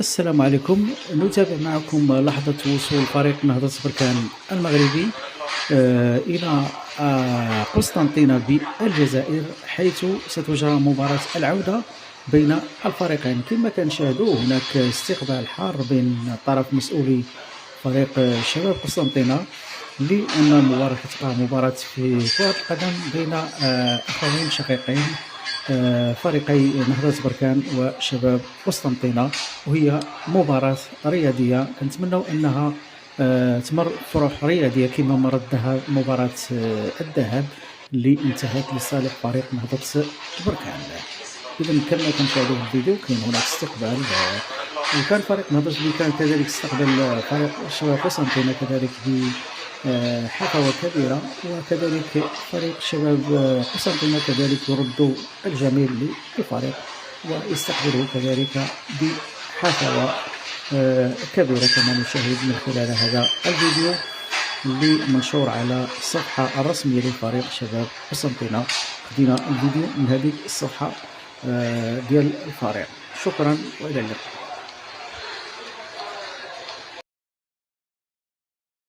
السلام عليكم. نتابع معكم لحظة وصول فريق نهضة بركان المغربي إلى قسنطينة بالجزائر، حيث ستجرى مباراة العودة بين الفريقين. كما كنشاهدوا هناك استقبال حار بين طرف مسؤولي فريق شباب قسنطينة، لأن المباراة كتبقى مباراة في كرة القدم بين أخوين شقيقين، فريقي نهضة بركان وشباب قسطنطينة، وهي مباراة رياضية كنتمنوا أنها تمر في روح رياضية كما مرت مباراة الذهاب اللي انتهت لصالح فريق نهضة بركان. إذا كما كنشاهدوا في الفيديو كاين هناك استقبال، وكان فريق نهضة بركان كذلك استقبل فريق شباب قسنطينة كذلك حفاوة كبيرة، وكذلك فريق شباب قسنطينة كذلك يرد الجميل للفريق ويستقبله كذلك بحفاوة كبيرة، كما نشاهد من خلال هذا الفيديو اللي منشور على الصفحة الرسمية للفريق شباب قسنطينة. خدينا الفيديو من هذه الصفحة ديال الفريق. شكرا وإلى اللقاء.